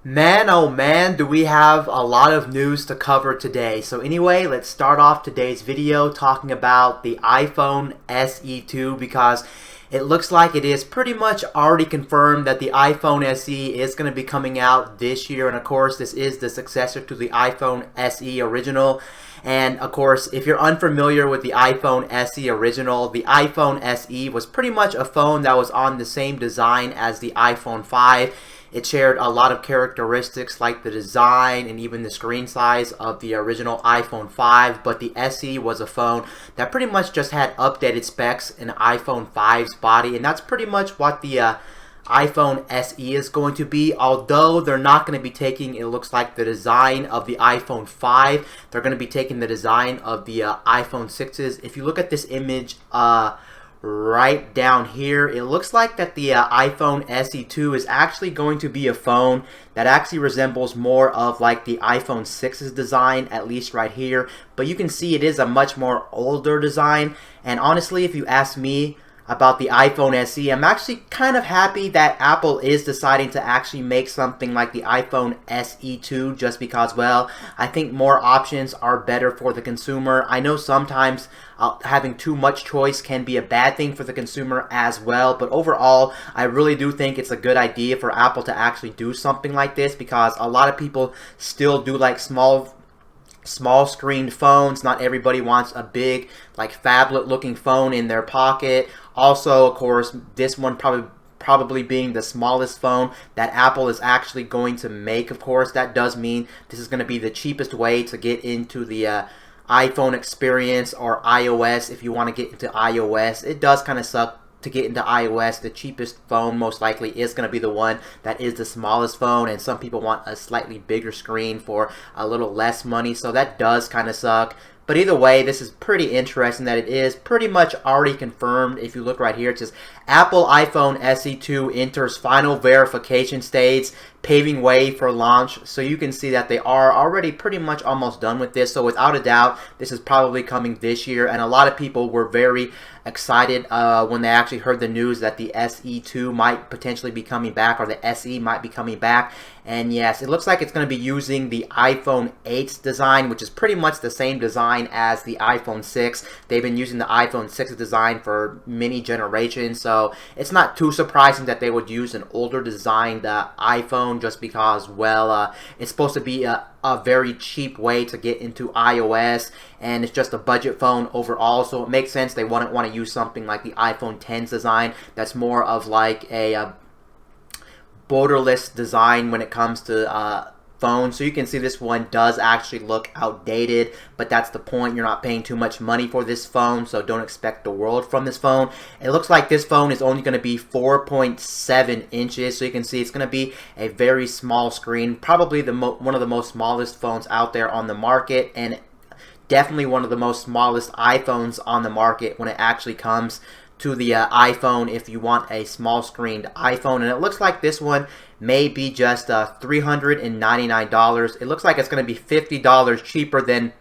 Man, oh man, do we have a lot of news to cover today. So anyway, let's start off today's video talking about the iPhone SE2 because it looks like it is pretty much already confirmed that the iPhone SE is going to be coming out this year. And of course, this is the successor to the iPhone SE original. And of course, if you're unfamiliar with the iPhone SE original, the iPhone SE was pretty much a phone that was on the same design as the iPhone 5. It shared a lot of characteristics like the design and even the screen size of the original iPhone 5, but the SE was a phone that pretty much just had updated specs in iPhone 5's body, and that's pretty much what the iPhone SE is going to be, although they're not going to be taking, it looks like, the design of the iPhone 5. They're going to be taking the design of the iPhone 6's. If you look at this image, right down here, it looks like that the iPhone SE2 is actually going to be a phone that actually resembles more of like the iPhone 6's design, at least right here. But you can see it is a much more older design, and honestly, if you ask me about the iPhone SE, I'm actually kind of happy that Apple is deciding to actually make something like the iPhone SE2 just because, well, I think more options are better for the consumer. I know sometimes having too much choice can be a bad thing for the consumer as well, but overall, I really do think it's a good idea for Apple to actually do something like this because a lot of people still do like small screen phones. Not everybody wants a big like phablet looking phone in their pocket. Also, of course, this one probably being the smallest phone that Apple is actually going to make. Of course, that does mean this is going to be the cheapest way to get into the iPhone experience or iOS. If you want to get into iOS, it does kind of suck to get into iOS. The cheapest phone most likely is going to be the one that is the smallest phone, and some people want a slightly bigger screen for a little less money, so that does kind of suck. But either way, this is pretty interesting that it is pretty much already confirmed. If you look right here, it says Apple iPhone SE2 enters final verification stage, paving way for launch. So you can see that they are already pretty much almost done with this. So without a doubt, this is probably coming this year. And a lot of people were very excited when they actually heard the news that the SE2 might potentially be coming back, or the SE might be coming back. And yes, it looks like it's going to be using the iPhone 8's design, which is pretty much the same design as the iPhone 6. They've been using the iPhone 6 design for many generations, so it's not too surprising that they would use an older designed iPhone just because, well, it's supposed to be a very cheap way to get into iOS, and it's just a budget phone overall, so it makes sense they wouldn't want to use something like the iPhone 10's design that's more of like a borderless design when it comes to phones. So you can see this one does actually look outdated, but that's the point. You're not paying too much money for this phone, so don't expect the world from this phone. It looks like this phone is only going to be 4.7 inches, so you can see it's going to be a very small screen, probably one of the most smallest phones out there on the market, and definitely one of the most smallest iPhones on the market when it actually comes to the iPhone. If you want a small screened iPhone, and it looks like this one may be just $399. It looks like it's going to be $50 cheaper than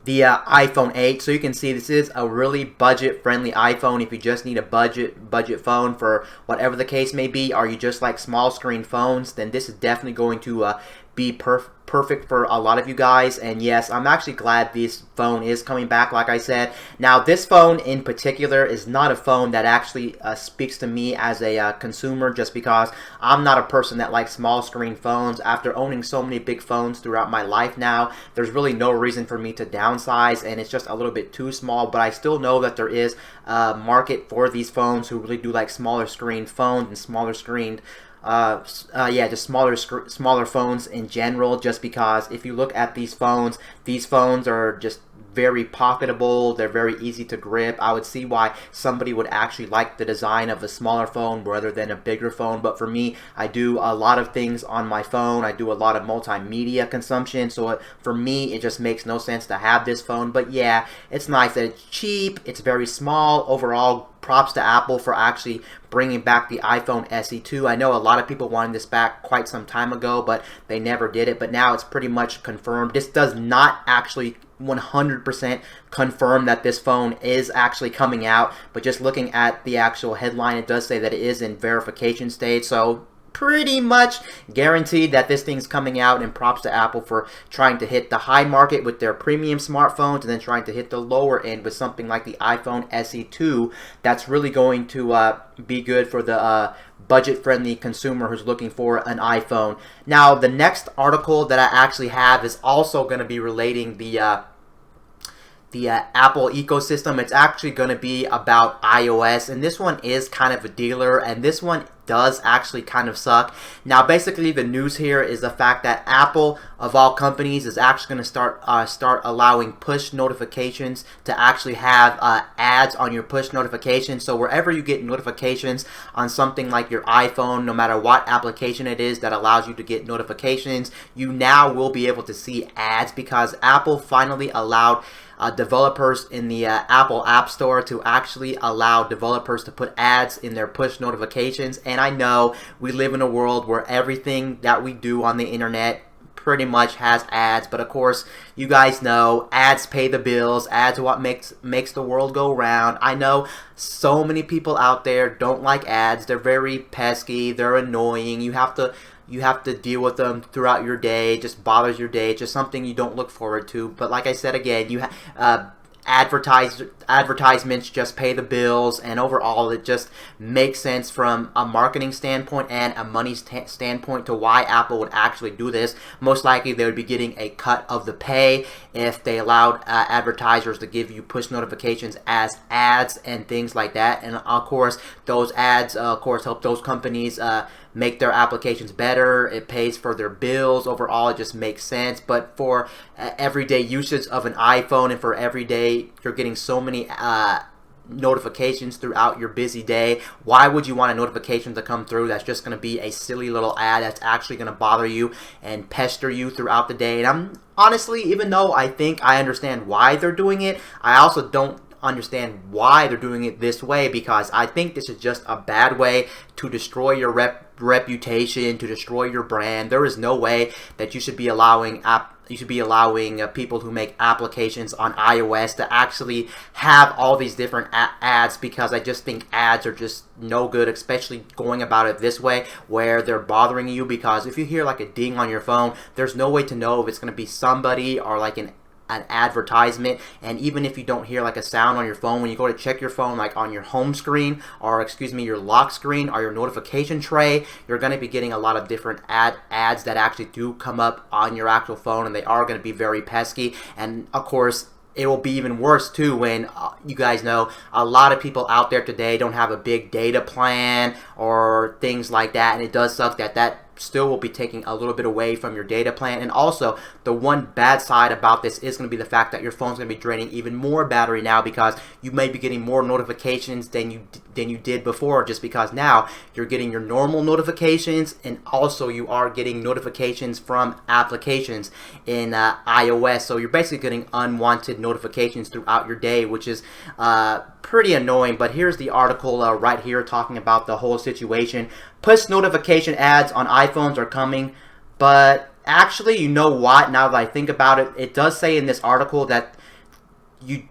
the iPhone 8. So you can see this is a really budget friendly iPhone if you just need a budget phone for whatever the case may be, or you just like small screen phones, then this is definitely going to be perfect for a lot of you guys. And yes, I'm actually glad this phone is coming back, like I said. Now, this phone in particular is not a phone that actually speaks to me as a consumer, just because I'm not a person that likes small screen phones. After owning so many big phones throughout my life now, there's really no reason for me to downsize, and it's just a little bit too small. But I still know that there is a market for these phones who really do like smaller screen phones and smaller screened just smaller phones in general, just because if you look at these phones are just very pocketable. They're very easy to grip. I would see why somebody would actually like the design of a smaller phone rather than a bigger phone. But for me, I do a lot of things on my phone. I do a lot of multimedia consumption. So for me, it just makes no sense to have this phone. But yeah, it's nice that it's cheap. It's very small. Overall, props to Apple for actually bringing back the iPhone SE2. I know a lot of people wanted this back quite some time ago, but they never did it. But now it's pretty much confirmed. This does not actually 100% confirm that this phone is actually coming out, but just looking at the actual headline, it does say that it is in verification stage. So pretty much guaranteed that this thing's coming out, and props to Apple for trying to hit the high market with their premium smartphones and then trying to hit the lower end with something like the iPhone SE2 that's really going to be good for the budget-friendly consumer who's looking for an iPhone. Now, the next article that I actually have is also going to be relating the Apple ecosystem. It's actually going to be about iOS, and this one is kind of a dealer, and this one does actually kind of suck. Now, basically, the news here is the fact that Apple, of all companies, is actually going to start allowing push notifications to actually have ads on your push notifications. So wherever you get notifications on something like your iPhone, no matter what application it is that allows you to get notifications, you now will be able to see ads, because Apple finally allowed developers in the Apple App Store to actually allow developers to put ads in their push notifications. And I know we live in a world where everything that we do on the internet pretty much has ads, but of course, you guys know ads pay the bills. Ads are what makes the world go round. I know so many people out there don't like ads. They're very pesky, they're annoying. You have to deal with them throughout your day. It just bothers your day. It's just something you don't look forward to. But like I said again, advertisements just pay the bills, and overall it just makes sense from a marketing standpoint and a money standpoint to why Apple would actually do this. Most likely they would be getting a cut of the pay if they allowed advertisers to give you push notifications as ads and things like that. And of course, those ads help those companies make their applications better. It pays for their bills. Overall, it just makes sense. But for everyday usage of an iPhone, and for every day you're getting so many notifications throughout your busy day, why would you want a notification to come through that's just going to be a silly little ad that's actually going to bother you and pester you throughout the day? And I'm honestly, even though I think I understand why they're doing it, I also don't understand why they're doing it this way, because I think this is just a bad way to destroy your reputation, to destroy your brand. There is no way that you should be allowing people who make applications on iOS to actually have all these different ads, because I just think ads are just no good, especially going about it this way where they're bothering you. Because if you hear like a ding on your phone, there's no way to know if it's going to be somebody or like an advertisement. And even if you don't hear like a sound on your phone, when you go to check your phone, like on your home screen, or excuse me, your lock screen or your notification tray, you're going to be getting a lot of different ads that actually do come up on your actual phone, and they are going to be very pesky. And of course, it will be even worse too when you guys know a lot of people out there today don't have a big data plan or things like that, and it does suck that still will be taking a little bit away from your data plan. And also, the one bad side about this is going to be the fact that your phone's going to be draining even more battery now, because you may be getting more notifications than you did before, just because now you're getting your normal notifications, and also you are getting notifications from applications in iOS. So you're basically getting unwanted notifications throughout your day, which is pretty annoying. But here's the article right here talking about the whole situation. Push notification ads on iPhones are coming, but actually, you know what? Now that I think about it, it does say in this article that you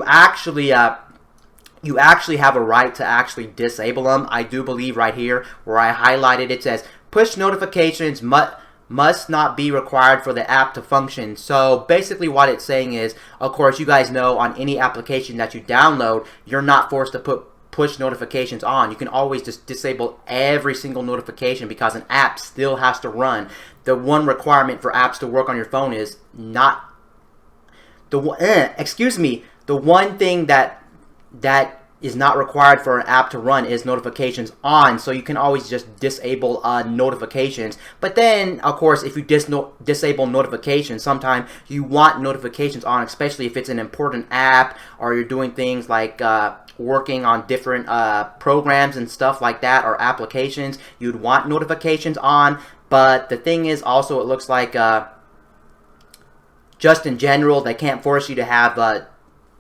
actually have a right to actually disable them. I do believe right here where I highlighted it says push notifications must not be required for the app to function. So basically what it's saying is, of course, you guys know on any application that you download, you're not forced to put push notifications on. You can always just disable every single notification, because an app still has to run. The one requirement for apps to work on your phone is not the one thing that is not required for an app to run is notifications on. So you can always just disable notifications. But then, of course, if you disable notifications, sometimes you want notifications on, especially if it's an important app or you're doing things like working on different programs and stuff like that, or applications. You'd want notifications on. But the thing is also, it looks like just in general, they can't force you to have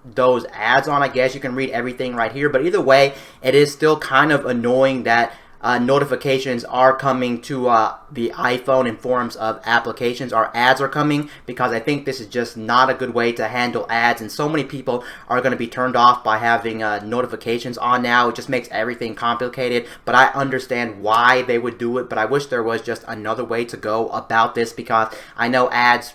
those ads on. I guess you can read everything right here, but either way, it is still kind of annoying that notifications are coming to the iPhone in forms of applications, or ads are coming, because I think this is just not a good way to handle ads, and so many people are going to be turned off by having notifications on now. It just makes everything complicated, but I understand why they would do it, but I wish there was just another way to go about this, because I know ads,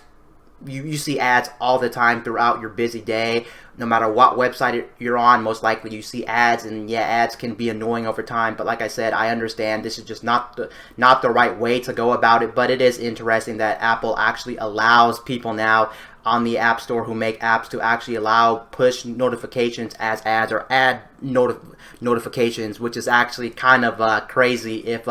you see ads all the time throughout your busy day. No matter what website you're on, most likely you see ads, and yeah, ads can be annoying over time. But like I said, I understand this is just not the right way to go about it. But it is interesting that Apple actually allows people now on the App Store who make apps to actually allow push notifications as ads, or ad notifications, which is actually kind of crazy if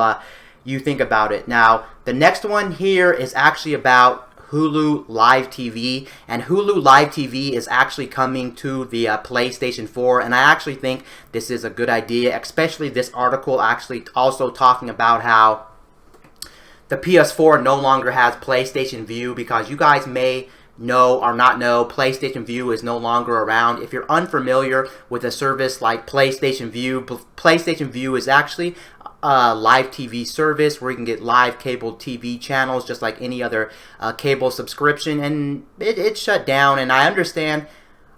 you think about it. Now, the next one here is actually about Hulu Live TV, and Hulu Live TV is actually coming to the PlayStation 4, and I actually think this is a good idea, especially this article actually also talking about how the PS4 no longer has PlayStation View, because you guys may know or not know, PlayStation View is no longer around. If you're unfamiliar with a service like PlayStation View is actually live TV service where you can get live cable TV channels just like any other cable subscription, and it shut down, and I understand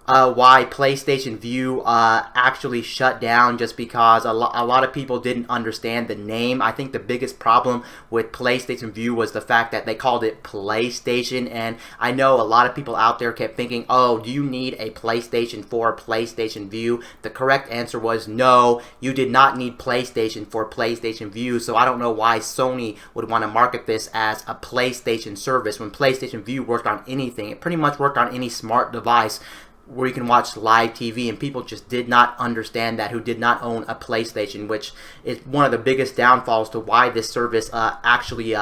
why PlayStation View actually shut down, just because a lot of people didn't understand the name. I think the biggest problem with PlayStation View was the fact that they called it PlayStation, and I know a lot of people out there kept thinking, oh, do you need a PlayStation for PlayStation View? The correct answer was no, you did not need PlayStation for PlayStation View. So I don't know why Sony would want to market this as a PlayStation service when PlayStation View worked on anything. It pretty much worked on any smart device where you can watch live TV, and people just did not understand that who did not own a PlayStation, which is one of the biggest downfalls to why this service actually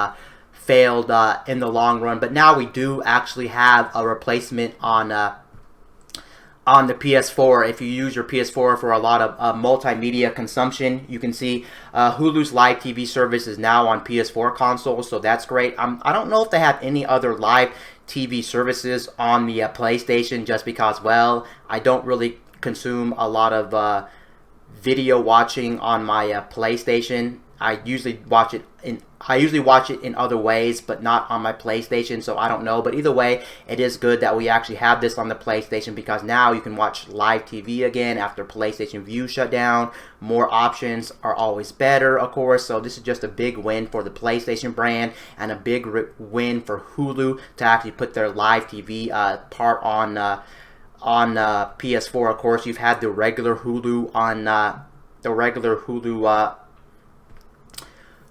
failed in the long run. But now we do actually have a replacement on the PS4. If you use your PS4 for a lot of multimedia consumption, you can see Hulu's live TV service is now on PS4 consoles, so that's great. I don't know if they have any other live TV services on the PlayStation, just because, well, I don't really consume a lot of video watching on my PlayStation. I usually watch it in other ways, but not on my PlayStation, so I don't know. But either way, it is good that we actually have this on the PlayStation, because now you can watch live TV again after PlayStation View shut down. More options are always better, of course, so this is just a big win for the PlayStation brand, and a big win for Hulu to actually put their live TV part on PS4. Of course, you've had the regular Hulu on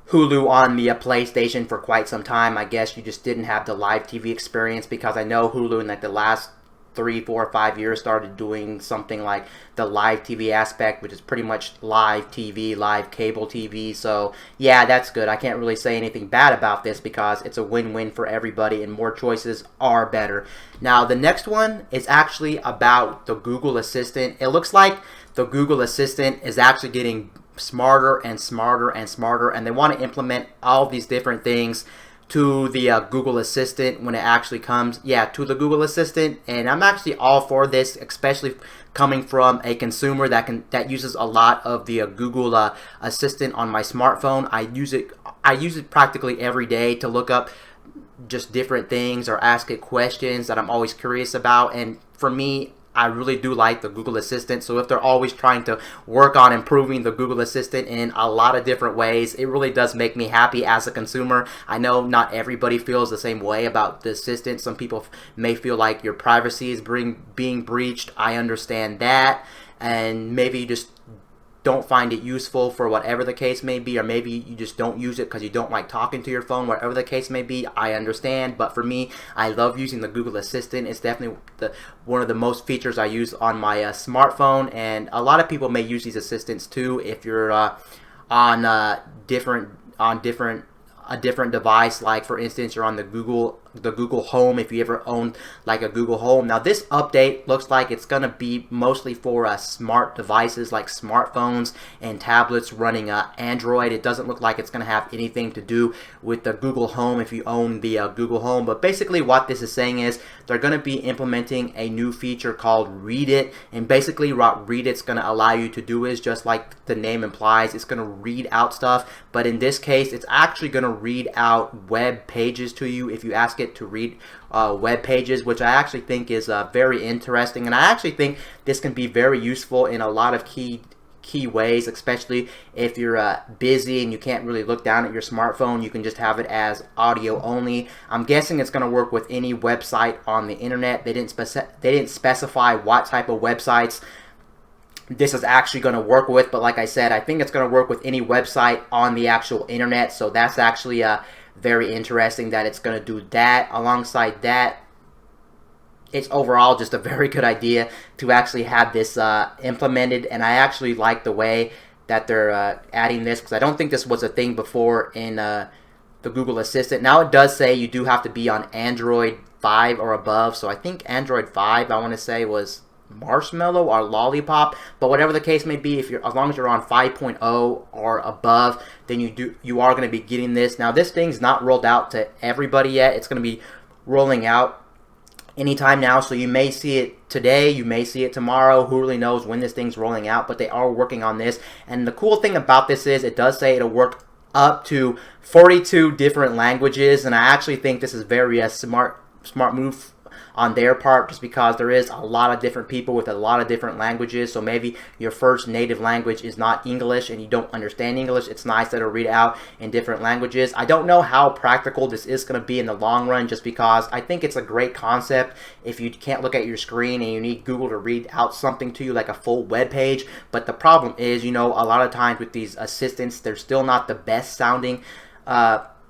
Hulu on the PlayStation for quite some time. I guess you just didn't have the live TV experience, because I know Hulu in like the last 3, 4, 5 years started doing something like the live TV aspect, which is pretty much live TV, live cable TV. So yeah, that's good. I can't really say anything bad about this, because it's a win-win for everybody, and more choices are better. Now the next one is actually about the Google Assistant. It looks like the Google Assistant is actually getting smarter and smarter and smarter, and they want to implement all these different things to the Google Assistant when it actually comes, to the Google Assistant. And I'm actually all for this, especially coming from a consumer that uses a lot of the Google Assistant on my smartphone. I use it practically every day to look up just different things or ask it questions that I'm always curious about. And for me, I really do like the Google Assistant. So if they're always trying to work on improving the Google Assistant in a lot of different ways, it really does make me happy as a consumer. I know not everybody feels the same way about the Assistant. Some people may feel like your privacy is being breached. I understand that. And maybe you just don't find it useful for whatever the case may be, or maybe you just don't use it because you don't like talking to your phone, whatever the case may be. I understand, but for me, I love using the Google Assistant. It's definitely one of the most features I use on my smartphone, and a lot of people may use these assistants too if you're on a different device. Like for instance, you're on the Google the Google Home if you ever owned like a Google Home. Now this update looks like it's going to be mostly for smart devices like smartphones and tablets running Android. It doesn't look like it's going to have anything to do with the Google Home if you own the Google Home. But basically what this is saying is they're going to be implementing a new feature called Read It, and basically what Read It's going to allow you to do is, just like the name implies, it's going to read out stuff, but in this case it's actually going to read out web pages to you if you ask it to read web pages, which I actually think is very interesting, and I actually think this can be very useful in a lot of key ways, especially if you're busy and you can't really look down at your smartphone. You can just have it as audio only. I'm guessing it's going to work with any website on the internet. They didn't specify what type of websites this is actually going to work with, but like I said, I think it's going to work with any website on the actual internet. So that's actually very interesting that it's going to do that. Alongside that, it's overall just a very good idea to actually have this implemented, and I actually like the way that they're adding this, because I don't think this was a thing before in the Google Assistant. Now it does say you do have to be on Android 5 or above, so I think Android 5, I want to say, was Marshmallow or Lollipop, but whatever the case may be, if you're, as long as you're on 5.0 or above, then you are going to be getting this. Now this thing's not rolled out to everybody yet. It's going to be rolling out anytime now, so you may see it today, you may see it tomorrow. Who really knows when this thing's rolling out, but they are working on this. And the cool thing about this is it does say it'll work up to 42 different languages, and I actually think this is very smart move on their part, just because there is a lot of different people with a lot of different languages. So maybe your first native language is not English and you don't understand English. It's nice that it'll read out in different languages. I don't know how practical this is going to be in the long run, just because I think it's a great concept if you can't look at your screen and you need Google to read out something to you like a full web page. But the problem is, you know, a lot of times with these assistants, they're still not the best sounding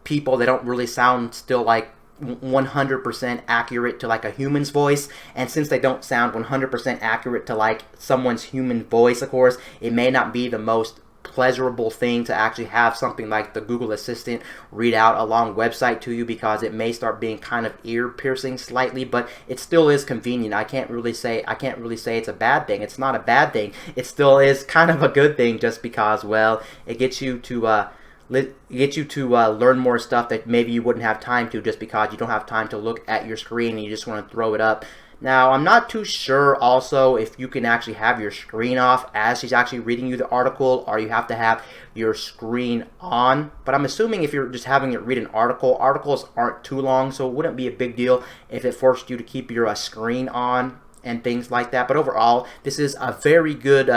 people. They don't really sound still like 100% accurate to like a human's voice, and since they don't sound 100% accurate to like someone's human voice, of course, it may not be the most pleasurable thing to actually have something like the Google Assistant read out a long website to you, because it may start being kind of ear piercing slightly, but it still is convenient. I can't really say it's a bad thing. It's not a bad thing. It still is kind of a good thing, just because, well, it gets you to learn more stuff that maybe you wouldn't have time to, just because you don't have time to look at your screen and you just want to throw it up. Now, I'm not too sure also if you can actually have your screen off as she's actually reading you the article, or you have to have your screen on. But I'm assuming if you're just having it read an article, articles aren't too long, so it wouldn't be a big deal if it forced you to keep your screen on and things like that. But overall, this is a very good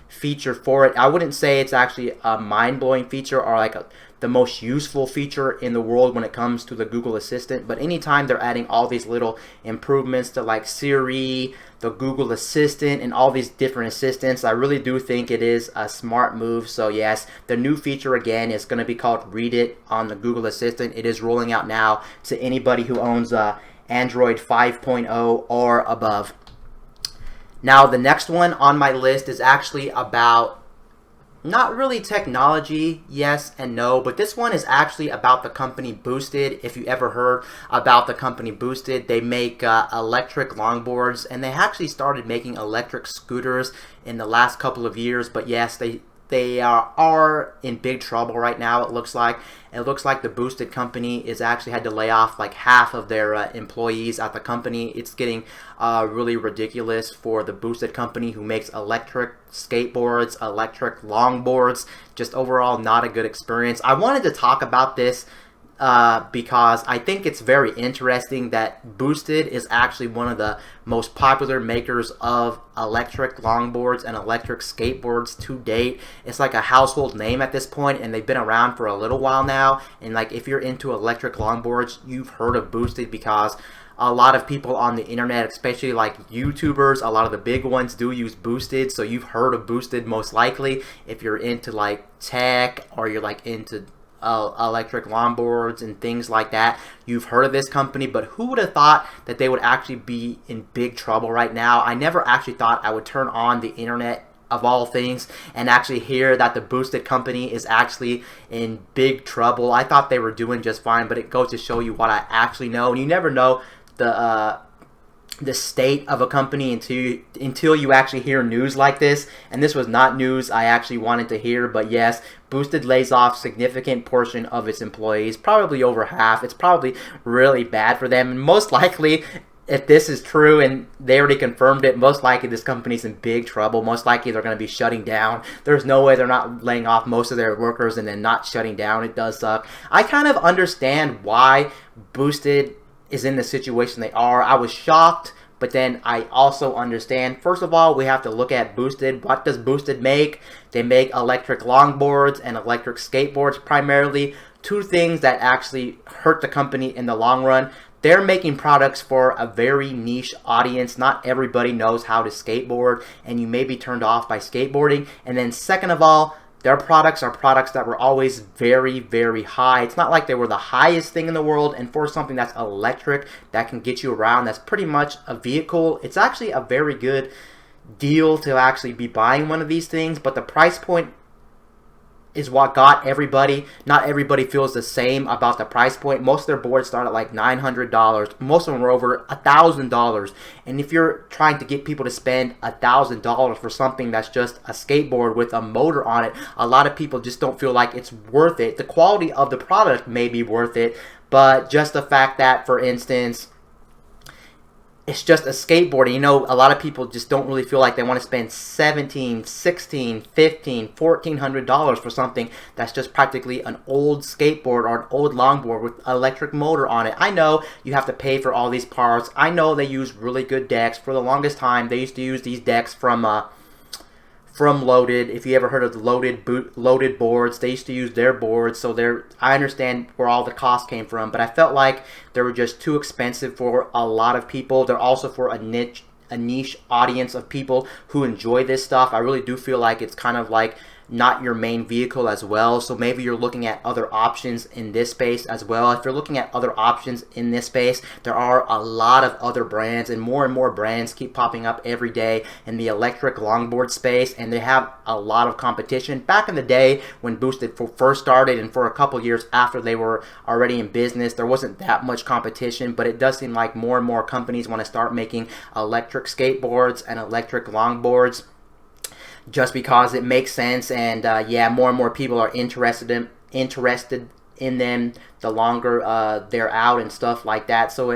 feature for it. I wouldn't say it's actually a mind-blowing feature or like the most useful feature in the world when it comes to the Google Assistant, but anytime they're adding all these little improvements to like Siri, the Google Assistant, and all these different assistants, I really do think it is a smart move. So yes, the new feature again is going to be called Read It on the Google Assistant. It is rolling out now to anybody who owns Android 5.0 or above. Now, the next one on my list is actually about not really technology, yes and no, but this one is actually about the company Boosted. If you ever heard about the company Boosted, they make electric longboards, and they actually started making electric scooters in the last couple of years. But yes, they are in big trouble right now. It looks like the Boosted company is actually had to lay off like half of their employees at the company. It's getting really ridiculous for the Boosted company, who makes electric skateboards, electric longboards. Just overall not a good experience. I wanted to talk about this because I think it's very interesting that Boosted is actually one of the most popular makers of electric longboards and electric skateboards to date. It's like a household name at this point, and they've been around for a little while now. And like, if you're into electric longboards, you've heard of Boosted, because a lot of people on the internet, especially like YouTubers, a lot of the big ones do use Boosted. So you've heard of Boosted most likely if you're into like tech, or you're like into electric longboards and things like that. You've heard of this company, but who would have thought that they would actually be in big trouble right now? I never actually thought I would turn on the internet of all things, and actually hear that the Boosted company is actually in big trouble. I thought they were doing just fine, but it goes to show you what I actually know. And you never know the state of a company until you actually hear news like this. And this was not news I actually wanted to hear, but yes, Boosted lays off significant portion of its employees, probably over half. It's probably really bad for them, and most likely, if this is true and they already confirmed it, most likely this company's in big trouble. Most likely they're going to be shutting down. There's no way they're not laying off most of their workers and then not shutting down. It does suck. I kind of understand why Boosted is in the situation they are. I was shocked, but then I also understand. First of all, we have to look at Boosted. What does Boosted make? They make electric longboards and electric skateboards primarily. Two things that actually hurt the company in the long run. They're making products for a very niche audience. Not everybody knows how to skateboard, and you may be turned off by skateboarding. And then second of all, their products are products that were always very, very high. It's not like they were the highest thing in the world, and for something that's electric, that can get you around, that's pretty much a vehicle, it's actually a very good deal to actually be buying one of these things, but the price point is what got everybody. Not everybody feels the same about the price point. Most of their boards start at like $900. Most of them are over $1,000. And if you're trying to get people to spend $1,000 for something that's just a skateboard with a motor on it, a lot of people just don't feel like it's worth it. The quality of the product may be worth it, but just the fact that, for instance, it's just a skateboard. You know, a lot of people just don't really feel like they want to spend $1,700, $1,600, $1,500, $1,400 for something that's just practically an old skateboard or an old longboard with electric motor on it. I know you have to pay for all these parts. I know they use really good decks. For the longest time, they used to use these decks from Loaded. If you ever heard of the Loaded boards, they used to use their boards. So I understand where all the cost came from, but I felt like they were just too expensive for a lot of people. They're also for a niche audience of people who enjoy this stuff. I really do feel like it's kind of like not your main vehicle as well. So maybe you're looking at other options in this space as well. If you're looking at other options in this space, there are a lot of other brands, and more brands keep popping up every day in the electric longboard space, and they have a lot of competition. Back in the day when Boosted first started, and for a couple years after they were already in business, there wasn't that much competition, but it does seem like more and more companies want to start making electric skateboards and electric longboards, just because it makes sense. And yeah, more and more people are interested in them the longer they're out and stuff like that. So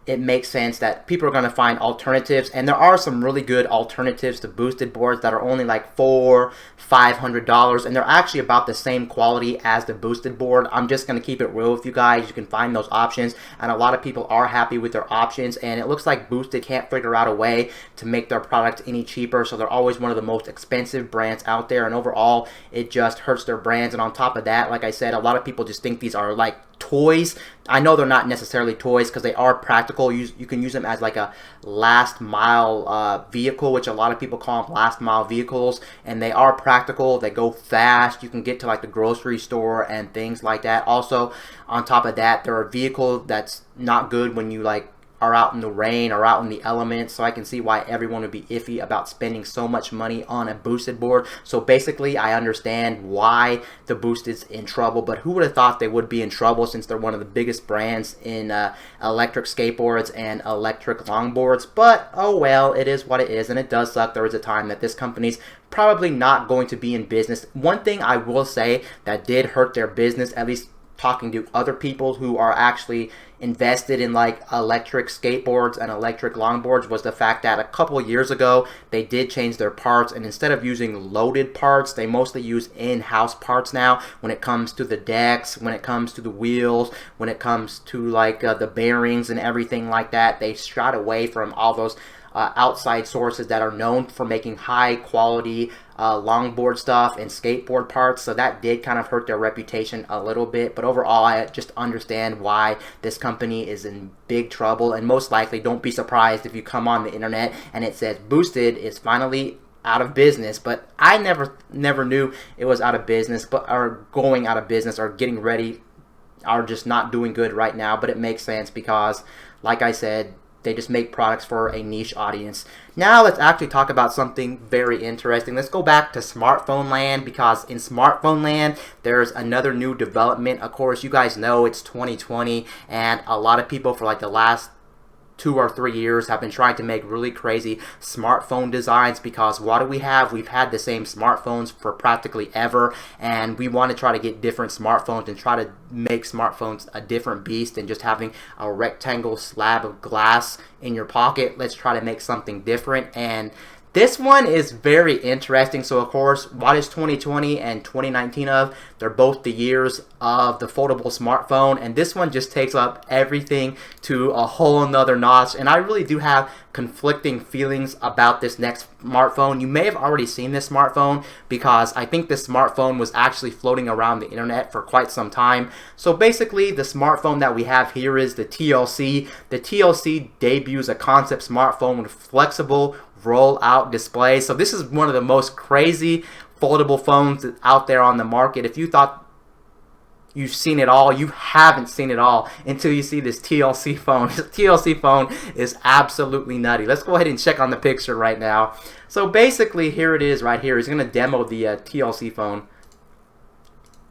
it makes sense that people are going to find alternatives, and there are some really good alternatives to Boosted boards that are only like $400-$500, and they're actually about the same quality as the Boosted board. I'm just going to keep it real with you guys. You can find those options, and a lot of people are happy with their options, and it looks like Boosted can't figure out a way to make their product any cheaper, so they're always one of the most expensive brands out there, and overall it just hurts their brands. And on top of that, like I said, a lot of people just think these are like toys. I know they're not necessarily toys because they are practical. You can use them as like a last mile vehicle, which a lot of people call them last mile vehicles, and they are practical. They go fast. You can get to like the grocery store and things like that. Also, on top of that, they're a vehicle that's not good when you like are out in the rain or out in the elements, so I can see why everyone would be iffy about spending so much money on a Boosted board. So basically, I understand why the Boosted's in trouble, but who would have thought they would be in trouble since they're one of the biggest brands in electric skateboards and electric longboards. But oh well, it is what it is, and it does suck. There is a time that this company's probably not going to be in business. One thing I will say that did hurt their business, at least talking to other people who are actually invested in like electric skateboards and electric longboards, was the fact that a couple years ago they did change their parts, and instead of using Loaded parts, they mostly use in-house parts now when it comes to the decks, when it comes to the wheels, when it comes to like the bearings and everything like that. They shied away from all those outside sources that are known for making high quality longboard stuff and skateboard parts, so that did kind of hurt their reputation a little bit. But overall, I just understand why this company is in big trouble, and most likely don't be surprised if you come on the internet and it says Boosted is finally out of business. But I never knew it was out of business, but are going out of business or getting ready, are just not doing good right now. But it makes sense because, like I said, They just make products for a niche audience. Now let's actually talk about something very interesting. Let's go back to smartphone land, because in smartphone land there's another new development. Of course, you guys know it's 2020 and a lot of people for like the last 2 or 3 years have been trying to make really crazy smartphone designs, because what do we have? We've had the same smartphones for practically ever, and we want to try to get different smartphones and try to make smartphones a different beast than just having a rectangle slab of glass in your pocket. Let's try to make something different, and this one is very interesting. So of course, what is 2020 and 2019 of? They're both the years of the foldable smartphone, and this one just takes up everything to a whole nother notch. And I really do have conflicting feelings about this next smartphone. You may have already seen this smartphone, because I think this smartphone was actually floating around the internet for quite some time. So basically, the smartphone that we have here is the TLC. The TLC debuts a concept smartphone with flexible roll-out display. So this is one of the most crazy foldable phones out there on the market. If you thought you've seen it all, you haven't seen it all until you see this TLC phone. This TLC phone is absolutely nutty. Let's go ahead and check on the picture right now. So basically, here it is right here. He's going to demo the TLC phone.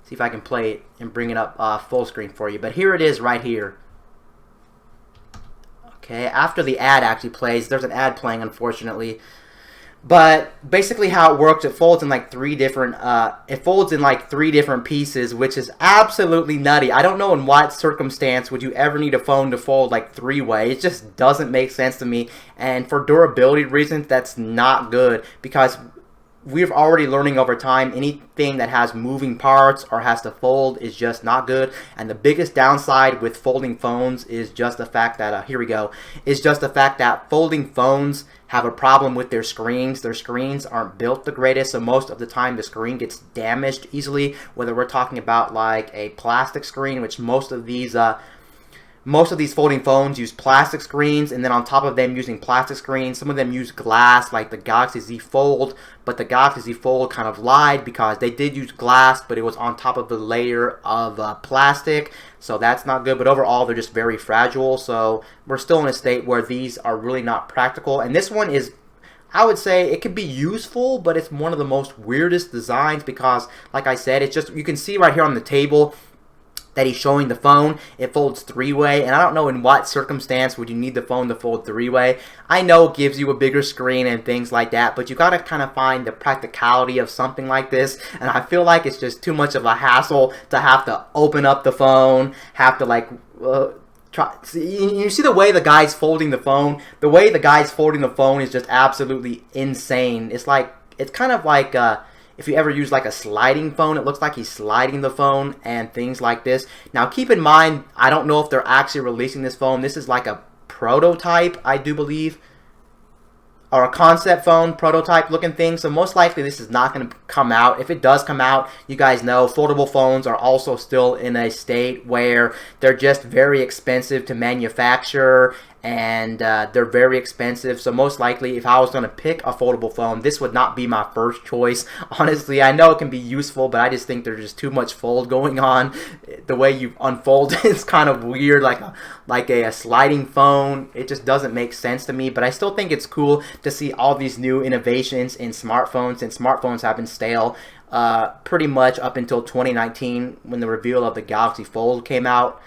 See if I can play it and bring it up full screen for you. But here it is right here. Okay, after the ad actually plays, there's an ad playing, unfortunately. But basically, how it works, it folds in like three different pieces, which is absolutely nutty. I don't know in what circumstance would you ever need a phone to fold like three-way. It just doesn't make sense to me. And for durability reasons, that's not good, because we're already learning over time anything that has moving parts or has to fold is just not good. And the biggest downside with folding phones is just the fact that is just the fact that folding phones have a problem with their screens. Their screens aren't built the greatest, so most of the time the screen gets damaged easily, whether we're talking about like a plastic screen, which most of these folding phones use plastic screens, and then on top of them using plastic screens, some of them use glass, like the Galaxy Z Fold. But the Galaxy Z Fold kind of lied, because they did use glass, but it was on top of the layer of plastic. So that's not good. But overall, they're just very fragile. So we're still in a state where these are really not practical. And this one is, I would say, it could be useful, but it's one of the most weirdest designs, because, like I said, it's just, you can see right here on the table that he's showing the phone, it folds three-way, and I don't know in what circumstance would you need the phone to fold three-way. I know it gives you a bigger screen and things like that, but you gotta kind of find the practicality of something like this, and I feel like it's just too much of a hassle to have to open up the phone, have to like you see the way the guy's folding the phone. The way the guy's folding the phone is just absolutely insane. It's kind of like if you ever use like a sliding phone, it looks like he's sliding the phone and things like this. Now keep in mind, I don't know if they're actually releasing this phone. This is like a prototype, I do believe, or a concept phone, prototype looking thing. So most likely this is not going to come out. If it does come out, you guys know foldable phones are also still in a state where they're just very expensive to manufacture, and they're very expensive. So most likely, if I was going to pick a foldable phone, this would not be my first choice. Honestly, I know it can be useful, but I just think there's just too much fold going on. The way you unfold is kind of weird, like a sliding phone. It just doesn't make sense to me, but I still think it's cool to see all these new innovations in smartphones, and smartphones have been stale pretty much up until 2019 when the reveal of the Galaxy Fold came out.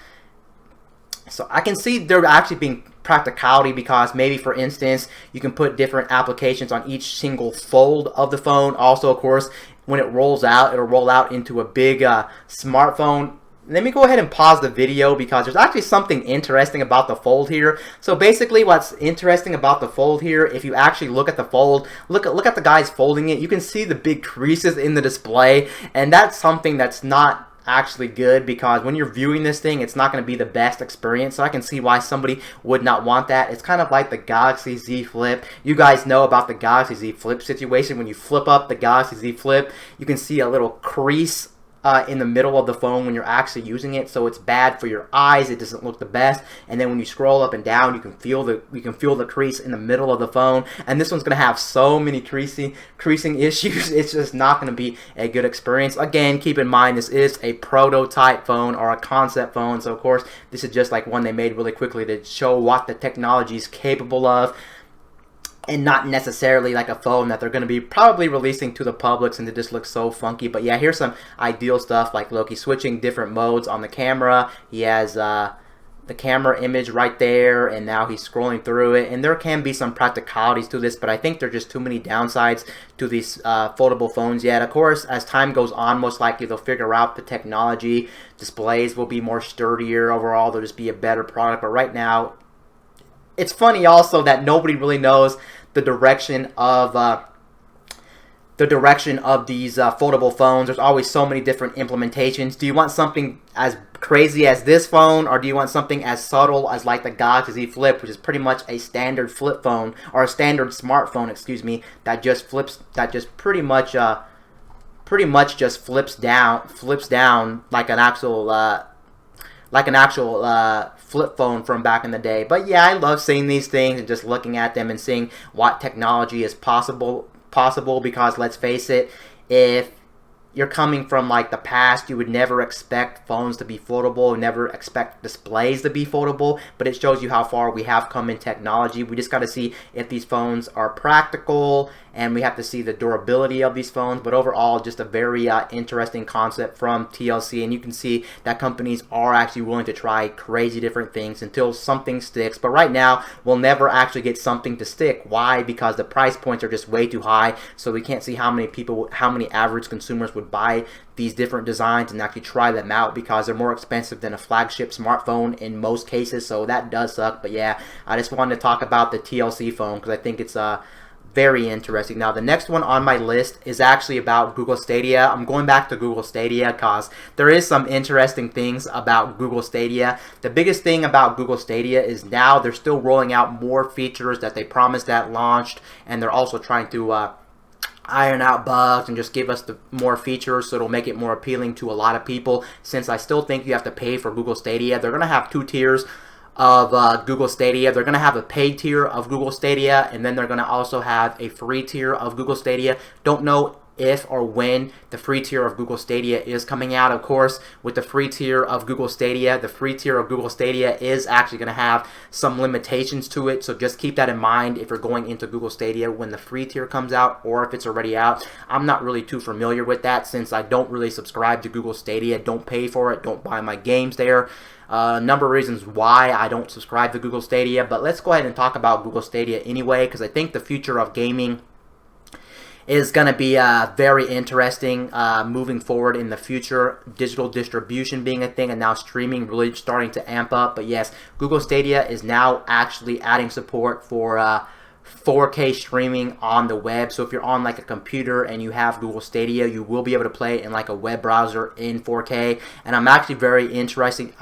So I can see there actually being practicality, because maybe, for instance, you can put different applications on each single fold of the phone. Also, of course, when it rolls out, it'll roll out into a big smartphone. Let me go ahead and pause the video, because there's actually something interesting about the fold here. So basically, what's interesting about the fold here, if you actually look at the fold, look at the guys folding it, you can see the big creases in the display, and that's something that's not actually good, because when you're viewing this thing, it's not going to be the best experience. So I can see why somebody would not want that. It's kind of like the Galaxy Z Flip. You guys know about the Galaxy Z Flip situation. When you flip up the Galaxy Z Flip, you can see a little crease in the middle of the phone when you're actually using it, so it's bad for your eyes. It doesn't look the best. And then when you scroll up and down, you can feel the crease in the middle of the phone. And this one's gonna have so many creasing issues. It's just not gonna be a good experience. Again, keep in mind this is a prototype phone or a concept phone, so of course this is just like one they made really quickly to show what the technology is capable of, and not necessarily like a phone that they're going to be probably releasing to the public, and it just looks so funky. But yeah, here's some ideal stuff like Loki switching different modes on the camera. He has the camera image right there, and now he's scrolling through it, and there can be some practicalities to this, but I think there are just too many downsides to these foldable phones yet. Of course, as time goes on, most likely they'll figure out the technology. Displays will be more sturdier overall. They'll just be a better product, but right now it's funny also that nobody really knows the direction of these foldable phones. There's always so many different implementations. Do you want something as crazy as this phone, or do you want something as subtle as like the Galaxy Z Flip, which is pretty much a standard flip phone, or a standard smartphone, excuse me, that just pretty much just flips down like an actual flip phone from back in the day. But yeah, I love seeing these things and just looking at them and seeing what technology is possible, because let's face it, if you're coming from like the past, you would never expect phones to be foldable, never expect displays to be foldable, but it shows you how far we have come in technology. We just got to see if these phones are practical, and we have to see the durability of these phones. But overall, just a very interesting concept from TLC, and you can see that companies are actually willing to try crazy different things until something sticks. But right now, we'll never actually get something to stick. Why? Because the price points are just way too high, so we can't see how many average consumers would buy these different designs and actually try them out, because they're more expensive than a flagship smartphone in most cases. So that does suck. But yeah, I just wanted to talk about the TLC phone because I think it's very interesting. Now, the next one on my list is actually about Google Stadia. I'm going back to Google Stadia because there is some interesting things about Google Stadia. The biggest thing about Google Stadia is now they're still rolling out more features that they promised at launched, and they're also trying to iron out bugs and just give us the more features, so it'll make it more appealing to a lot of people. Since I still think you have to pay for Google Stadia, they're going to have two tiers of Google Stadia. They're going to have a paid tier of Google Stadia, and then they're going to also have a free tier of Google Stadia. Don't know if or when the free tier of Google Stadia is coming out. Of course, with the free tier of Google Stadia, the free tier of Google Stadia is actually going to have some limitations to it, so just keep that in mind if you're going into Google Stadia when the free tier comes out, or if it's already out. I'm not really too familiar with that since I don't really subscribe to Google Stadia, don't pay for it, don't buy my games there. A number of reasons why I don't subscribe to Google Stadia, but let's go ahead and talk about Google Stadia anyway, because I think the future of gaming is going to be very interesting moving forward in the future. Digital distribution being a thing, and now streaming really starting to amp up. But yes, Google Stadia is now actually adding support for 4K streaming on the web. So if you're on like a computer and you have Google Stadia, you will be able to play in like a web browser in 4K. And I'm actually very interested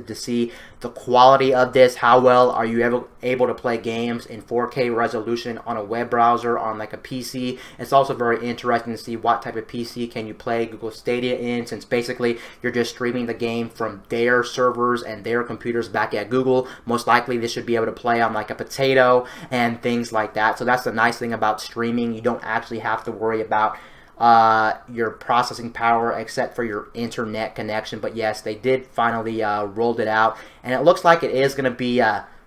to see the quality of this. How well are you able to play games in 4K resolution on a web browser on like a PC? It's also very interesting to see what type of PC can you play Google Stadia in, since basically you're just streaming the game from their servers and their computers back at Google. Most likely this should be able to play on like a potato and things like that. So that's the nice thing about streaming. You don't actually have to worry about your processing power except for your internet connection. But yes, they did finally rolled it out, and it looks like it is going to be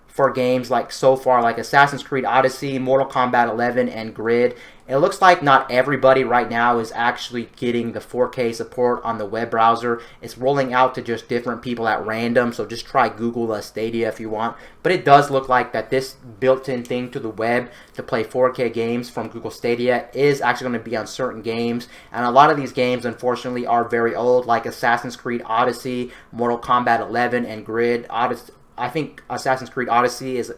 for games like so far like Assassin's Creed Odyssey, Mortal Kombat 11, and Grid. It looks like not everybody right now is actually getting the 4K support on the web browser. It's rolling out to just different people at random, so just try Google Stadia if you want. But it does look like that this built-in thing to the web to play 4K games from Google Stadia is actually going to be on certain games. And a lot of these games, unfortunately, are very old, like Assassin's Creed Odyssey, Mortal Kombat 11, and Grid. I think Assassin's Creed Odyssey is,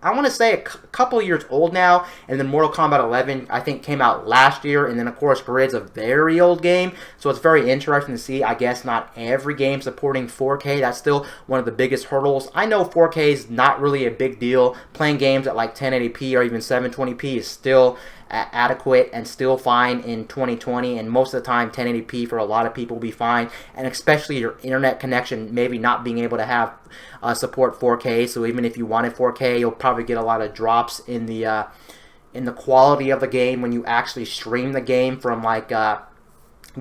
I want to say, a couple years old now, and then Mortal Kombat 11 I think came out last year, and then of course Grid's a very old game, so it's very interesting to see. I guess not every game supporting 4K. That's still one of the biggest hurdles. I know 4K is not really a big deal. Playing games at like 1080p or even 720p is still adequate and still fine in 2020, and most of the time 1080p for a lot of people will be fine, and especially your internet connection maybe not being able to have support 4K. So even if you wanted 4K, you'll probably get a lot of drops in the quality of the game when you actually stream the game from like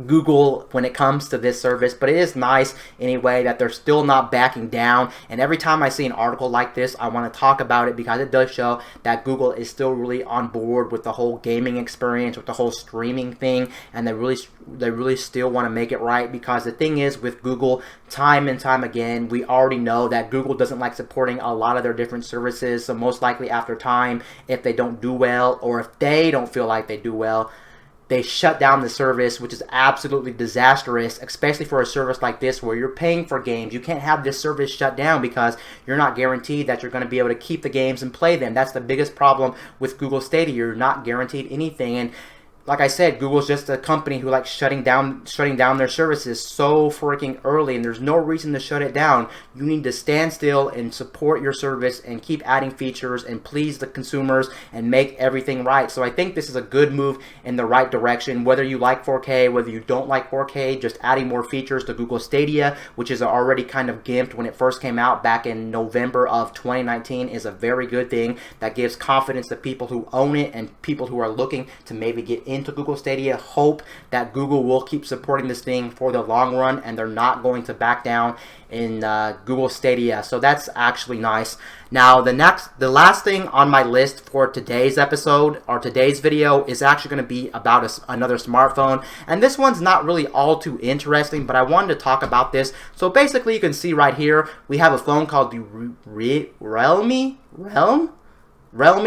Google when it comes to this service. But it is nice anyway that they're still not backing down, and every time I see an article like this I want to talk about it because it does show that Google is still really on board with the whole gaming experience, with the whole streaming thing, and they really still want to make it right. Because the thing is with Google, time and time again, we already know that Google doesn't like supporting a lot of their different services. So most likely after time, if they don't do well, or if they don't feel like they do well, they shut down the service, which is absolutely disastrous, especially for a service like this where you're paying for games. You can't have this service shut down because you're not guaranteed that you're going to be able to keep the games and play them. That's the biggest problem with Google Stadia. You're not guaranteed anything. And like I said, Google's just a company who likes shutting down their services so freaking early, and there's no reason to shut it down. You need to stand still and support your service and keep adding features and please the consumers and make everything right. So I think this is a good move in the right direction. Whether you like 4K, whether you don't like 4K, just adding more features to Google Stadia, which is already kind of gimped when it first came out back in November of 2019, is a very good thing that gives confidence to people who own it and people who are looking to maybe get into Google Stadia. Hope that Google will keep supporting this thing for the long run and they're not going to back down in Google Stadia. So that's actually nice. Now the last thing on my list for today's episode or today's video is actually going to be about another smartphone, and this one's not really all too interesting, but I wanted to talk about this. So basically you can see right here we have a phone called the Realme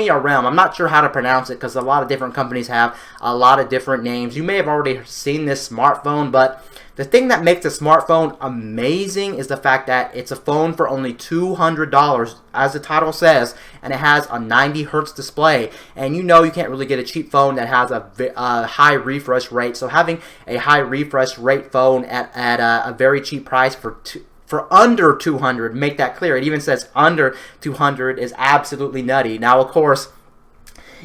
or Realm. I'm not sure how to pronounce it because a lot of different companies have a lot of different names. You may have already seen this smartphone, but the thing that makes the smartphone amazing is the fact that it's a phone for only $200, as the title says, and it has a 90 hertz display. And you know you can't really get a cheap phone that has a high refresh rate. So having a high refresh rate phone at a very cheap price for under 200, make that clear. It even says under 200 is absolutely nutty. Now, of course,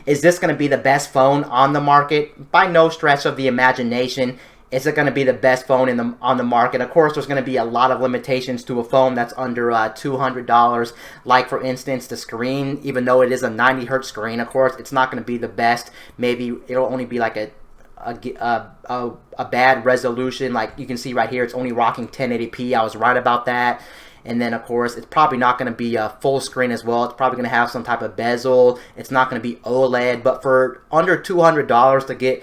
is this going to be the best phone on the market? By no stretch of the imagination is it going to be the best phone on the market. Of course, there's going to be a lot of limitations to a phone that's under $200. Like, for instance, the screen, even though it is a 90 hertz screen, of course, it's not going to be the best. Maybe it'll only be like a bad resolution. Like you can see right here, it's only rocking 1080p. I was right about that. And then of course it's probably not going to be a full screen as well. It's probably going to have some type of bezel. It's not going to be OLED. But for under $200 to get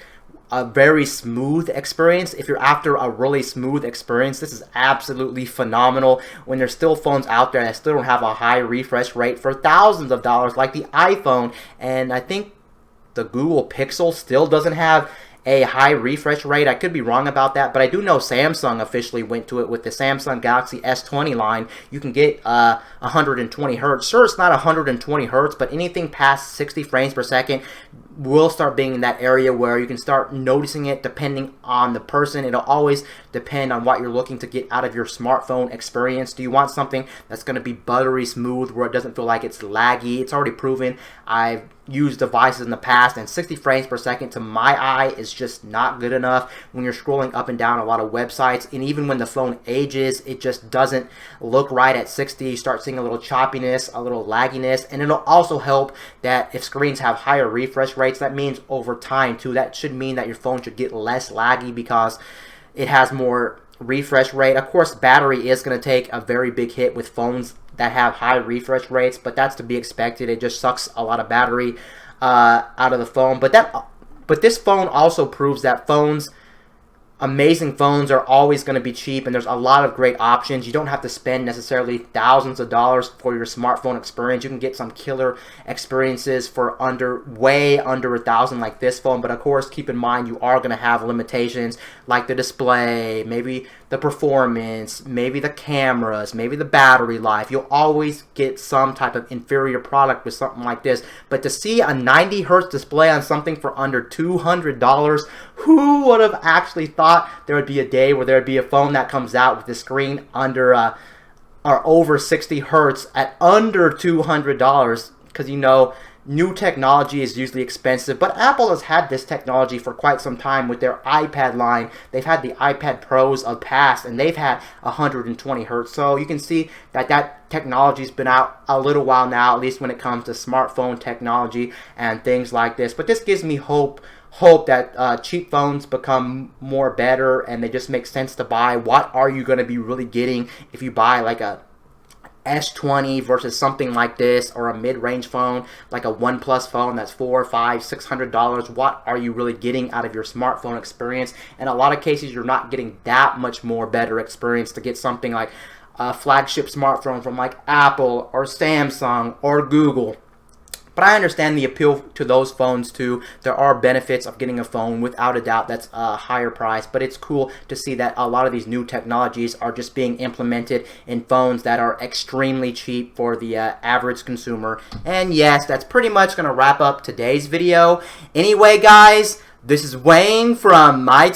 a very smooth experience, if you're after a really smooth experience, this is absolutely phenomenal. When there's still phones out there that still don't have a high refresh rate for thousands of dollars, like the iPhone, and I think the Google Pixel still doesn't have a high refresh rate. I could be wrong about that, but I do know Samsung officially went to it with the Samsung Galaxy S20 line. You can get 120 hertz. Sure, it's not 120 hertz, but anything past 60 frames per second will start being in that area where you can start noticing it depending on the person. It'll always depend on what you're looking to get out of your smartphone experience. Do you want something that's going to be buttery smooth where it doesn't feel like it's laggy? It's already proven. I've used devices in the past, and 60 frames per second to my eye is just not good enough when you're scrolling up and down a lot of websites. And even when the phone ages, it just doesn't look right at 60. You start seeing a little choppiness, a little lagginess. And it'll also help that if screens have higher refresh rates, that means over time too, that should mean that your phone should get less laggy because it has more refresh rate. Of course, battery is going to take a very big hit with phones that have high refresh rates, but that's to be expected. It just sucks a lot of battery out of the phone. But this phone also proves that amazing phones are always going to be cheap, and there's a lot of great options. You don't have to spend necessarily thousands of dollars for your smartphone experience. You can get some killer experiences for way under $1,000 like this phone. But of course, keep in mind you are going to have limitations like the display, maybe the performance, maybe the cameras, maybe the battery life. You'll always get some type of inferior product with something like this. But to see a 90 hertz display on something for under $200, who would have actually thought there would be a day where there would be a phone that comes out with the screen under or over 60 hertz at under $200? Because you know new technology is usually expensive, but Apple has had this technology for quite some time with their iPad line. They've had the iPad Pros of past, and they've had 120 hertz. So you can see that that technology's been out a little while now, at least when it comes to smartphone technology and things like this. But this gives me hope that cheap phones become more better and they just make sense to buy. What are you going to be really getting if you buy like a S20 versus something like this, or a mid-range phone like a OnePlus phone that's $400, $500, $600? What are you really getting out of your smartphone experience? In a lot of cases, you're not getting that much more better experience to get something like a flagship smartphone from like Apple or Samsung or Google. But I understand the appeal to those phones too. There are benefits of getting a phone without a doubt that's a higher price, but it's cool to see that a lot of these new technologies are just being implemented in phones that are extremely cheap for the average consumer. And yes, that's pretty much going to wrap up today's video. Anyway, guys, this is Wayne from my